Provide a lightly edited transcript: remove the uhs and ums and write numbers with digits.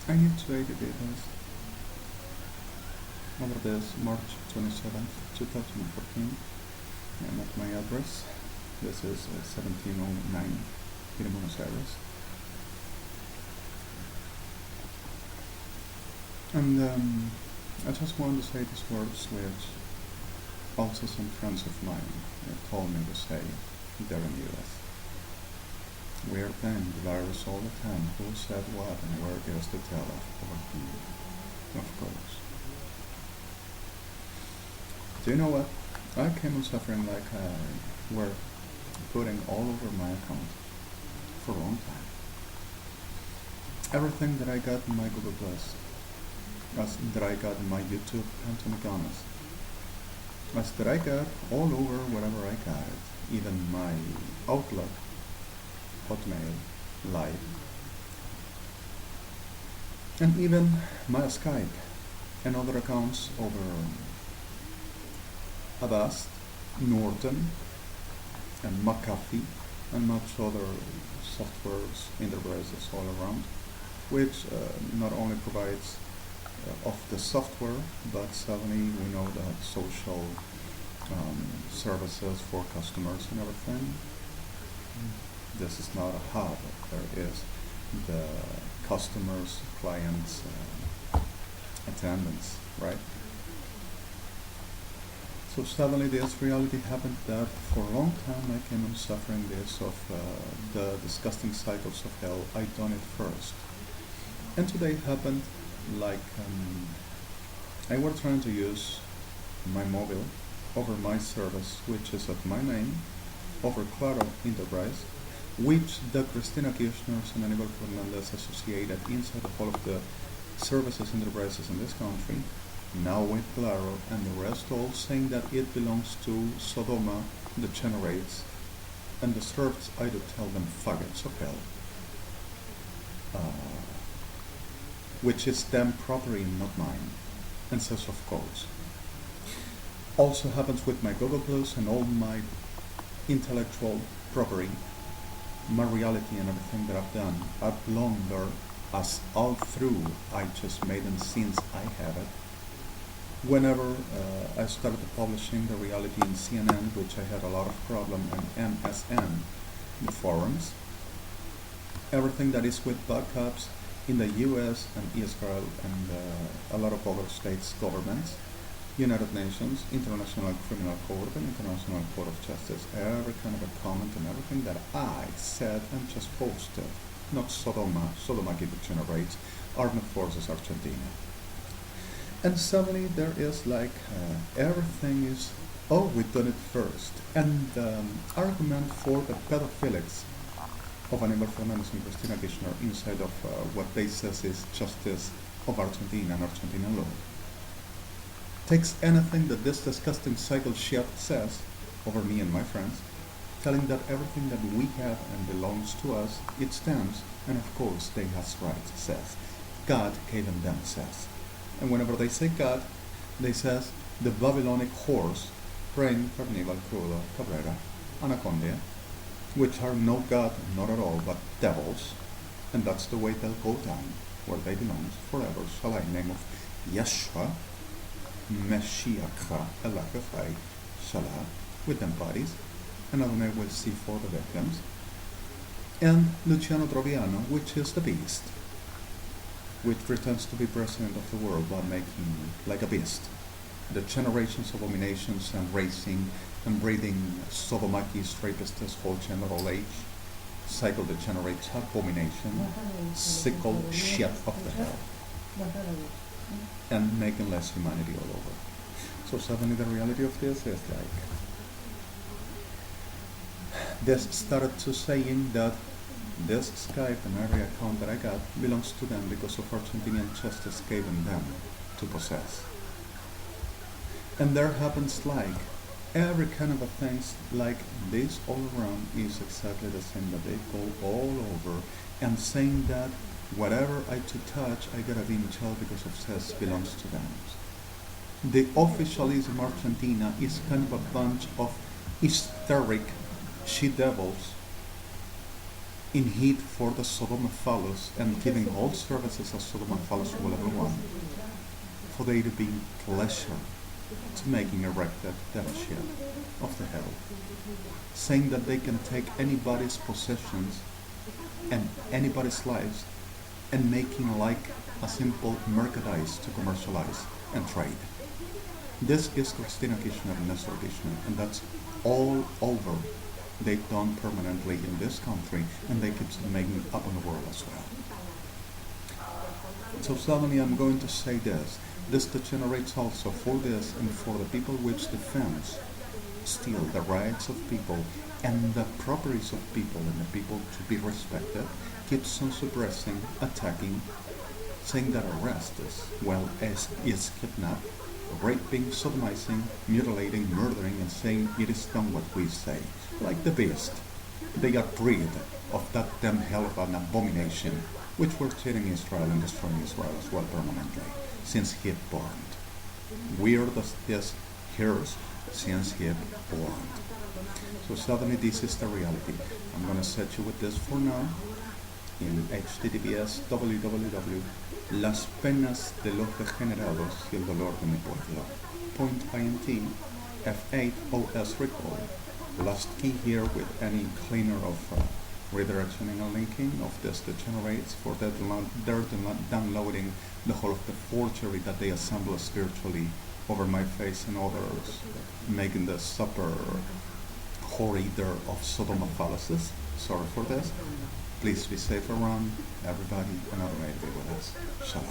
I need to edit details over this March 27th, 2014. And at my address, this is 1709 in Buenos Aires. And I just wanted to say these words, which also some friends of mine told me to say there in the US. We're playing the virus all the time. Who said what and where is the tell over here? Of course. Do you know what? I came on suffering like were putting all over my account for a long time. Everything that I got in my Google Plus, that I got in my YouTube, and to be honest, as that I got all over wherever I got it, even my Outlook, Hotmail, Live, and even my Skype and other accounts over Avast, Norton, and McAfee, and much other softwares enterprises all around, which not only provides of the software, but suddenly we know that social services for customers and everything. This is not a hub. There is the customers, clients, attendance, right? So suddenly this reality happened that for a long time I came on suffering this of the disgusting cycles of hell. I done it first. And today happened like I was trying to use my mobile over my service, which is at my name, over Claro Enterprise, which the KIRSCHNER-ANIBAL FERNANDEZ associated inside of all of the services enterprises in this country, now with Claro and the rest all saying that it belongs to Sodoma, the generates, and the serfs, I do tell them faggots of hell. Which is them property, not mine, and says of course. Also happens with my Google Plus and all my intellectual property, my reality and everything that I've done. I've belonged there as all through I just made and since I have it. Whenever I started publishing the reality in CNN, which I had a lot of problem, and MSN, the forums, everything that is with backups in the US and Israel and a lot of other states' governments, United Nations, International Criminal Court, and International Court of Justice, every kind of a comment and everything that I said and just posted, not Sodoma, Sodoma generates, Armed Forces Argentina. And suddenly there is like, everything is, oh, we've done it first. And the argument for the pedophilics of Aníbal Fernández and Cristina Kirchner inside of what they says is justice of Argentina and Argentinian law. Takes anything that this disgusting cycle shit says over me and my friends, telling that everything that we have and belongs to us, it stands, and of course they has rights, says. God gave them, says. And whenever they say God, they says the Babylonic horse, praying Carnival, Crudo, Cabrera, Anacondia, which are no God, not at all, but devils, and that's the way they'll go down, where they belong forever, shall I name of Yeshua, Meshiach, Elakafai, Shalah, with them bodies, and Adonai will see for the victims, and Luciano Troviano, which is the beast, which pretends to be president of the world while making like a beast. The generations of abominations and racing and breeding sodomakis, rapists, whole general age, cycle that generates abomination, sickle shit of the hell, and making less humanity all over. So suddenly the reality of this is like, this started to saying that this Skype and every account that I got belongs to them because of Argentinian justice given them to possess. And there happens like every kind of a things like this all around is exactly the same, that they go all over and saying that whatever I to touch I gotta be in jail because of says belongs to them. The officialism Argentina is kind of a bunch of hysteric she devils in heat for the Sodoma phallus and giving all services as Sodoma phallus to everyone, for they to be pleasure to making erected dealership of the hell, saying that they can take anybody's possessions and anybody's lives and making like a simple merchandise to commercialize and trade. This is Cristina Kirchner and Nestor Kirchner, and that's all over. They've done permanently in this country, and they keep making up in the world as well. So suddenly I'm going to say this. This degenerates also for this and for the people which defends still the rights of people and the properties of people and the people to be respected, keeps on suppressing, attacking, saying that arrest is, well, as is kidnapped, raping, sodomizing, mutilating, murdering, and saying it is done what we say. Like the beast, they are freed of that damn hell of an abomination, which were tearing Israel and destroying Israel as well permanently, since he born. Weird as this hears since he born. So suddenly this is the reality. I'm going to set you with this for now in https Las penas de los degenerados y el dolor de mi pueblo. .int F8OS recall. Last key here with any cleaner of redirectioning and linking of this degenerates for that they're downloading the whole of the forgery that they assemble spiritually over my face and others, making the supper horror of Sodoma fallacies. Sorry for this. Please be safe around everybody and other way with us. Shalom.